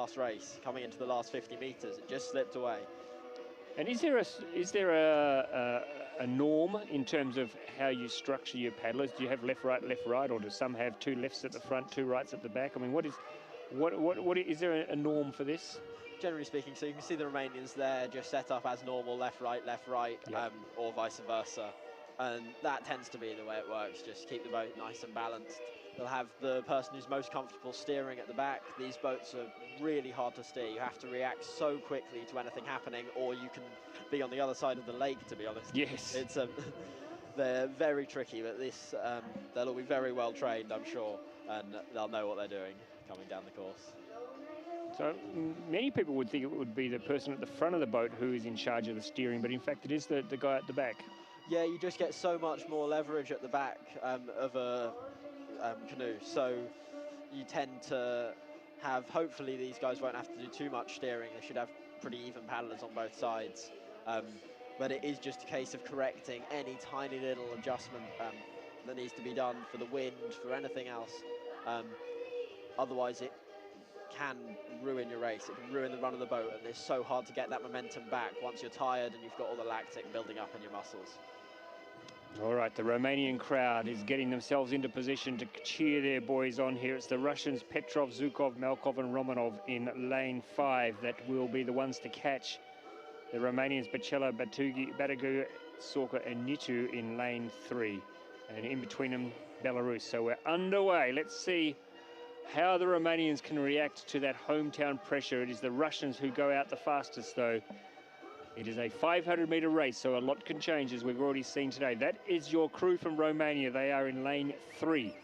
fast race coming into the last 50 meters. It just slipped away. And is there a norm in terms of how you structure your paddlers? Do you have left, right, or do some have 2 lefts at the front, 2 rights at the back? I mean, what is there a norm for this? Generally speaking, so you can see the Romanians there just set up as normal, left, right, yep. or vice versa. And that tends to be the way it works. Just keep the boat nice and balanced. They'll have the person who's most comfortable steering at the back. These boats are really hard to steer. You have to react so quickly to anything happening, or you can be on the other side of the lake, to be honest. Yes. It's they're very tricky, but this they'll all be very well trained, I'm sure, and they'll know what they're doing coming down the course. So many people would think it would be the person at the front of the boat who is in charge of the steering, but in fact it is the guy at the back. Yeah, you just get so much more leverage at the back of a canoe, so you tend to have, hopefully these guys won't have to do too much steering. They should have pretty even paddlers on both sides, but it is just a case of correcting any tiny little adjustment that needs to be done for the wind, for anything else. Otherwise it can ruin your race. It can ruin the run of the boat, and it's so hard to get that momentum back once you're tired and you've got all the lactic building up in your muscles. All right, the Romanian crowd is getting themselves into position to cheer their boys on here. It's the Russians, Petrov, Zhukov, Malkov and Romanov in lane 5 that will be the ones to catch. The Romanians, Bacella, Batagu, Sorka and Nitu in lane 3. And in between them, Belarus. So we're underway. Let's see how the Romanians can react to that hometown pressure. It is the Russians who go out the fastest, though. It is a 500-meter race, so a lot can change, as we've already seen today. That is your crew from Romania. They are in lane 3.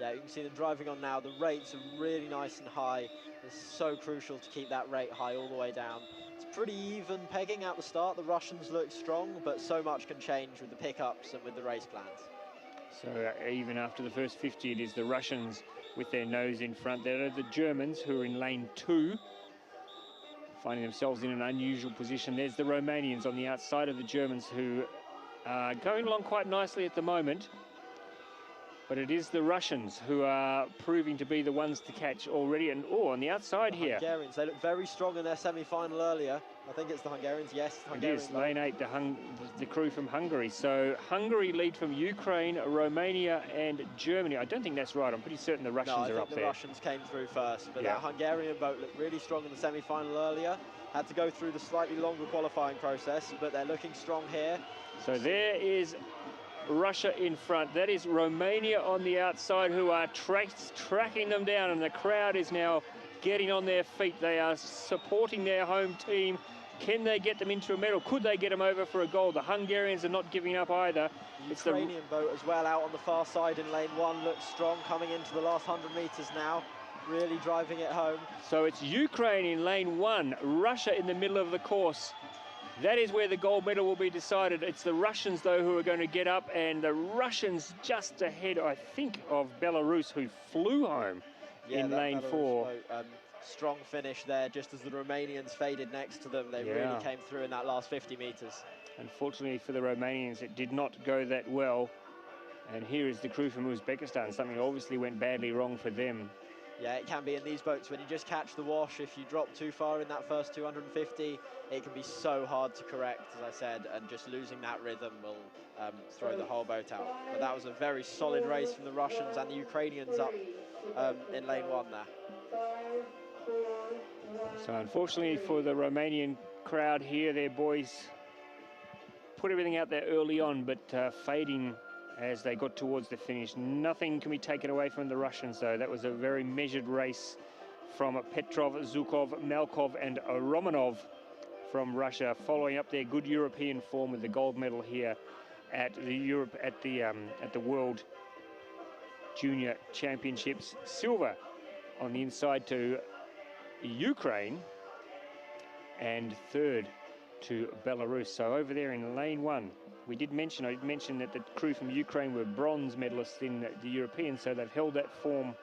Yeah, you can see them driving on now. The rates are really nice and high. It's so crucial to keep that rate high all the way down. It's pretty even pegging at the start. The Russians look strong, but so much can change with the pickups and with the race plans. So even after the first 50, it is the Russians with their nose in front. There are the Germans who are in lane 2. Finding themselves in an unusual position. There's the Romanians on the outside of the Germans who are going along quite nicely at the moment. But it is the Russians who are proving to be the ones to catch already. And on the outside here. Hungarians, they look very strong in their semi-final earlier. I think it's the Hungarians, yes. It is, lane 8, the crew from Hungary. So Hungary lead from Ukraine, Romania and Germany. I don't think that's right. I'm pretty certain the Russians are up there. I think the Russians came through first, but that Hungarian boat looked really strong in the semi-final earlier. Had to go through the slightly longer qualifying process, but they're looking strong here. So there is Russia in front. That is Romania on the outside who are tracking them down, and the crowd is now getting on their feet. They are supporting their home team. Can they get them into a medal? Could they get them over for a gold? The Hungarians are not giving up either. The Ukrainian boat as well out on the far side in lane 1 looks strong, coming into the last 100 meters now, really driving it home. So it's Ukraine in lane 1, Russia in the middle of the course. That is where the gold medal will be decided. It's the Russians, though, who are going to get up, and the Russians just ahead, I think, of Belarus, who flew home in lane 4. Strong finish there, just as the Romanians faded next to them. They really came through in that last 50 meters. Unfortunately for the Romanians, it did not go that well. And here is the crew from Uzbekistan. Something obviously went badly wrong for them. Yeah, it can be in these boats when you just catch the wash. If you drop too far in that first 250, it can be so hard to correct, as I said, and just losing that rhythm will throw the whole boat out. But that was a very solid race from the Russians and the Ukrainians up in lane 1 there. So unfortunately for the Romanian crowd here, their boys put everything out there early on, but fading as they got towards the finish. Nothing can be taken away from the Russians, though. That was a very measured race from Petrov, Zhukov, Malkov and Romanov from Russia, following up their good European form with the gold medal here at the World Junior Championships. Silver on the inside to Ukraine and third to Belarus. So over there in lane 1, I did mention that the crew from Ukraine were bronze medalists in the Europeans, so they've held that form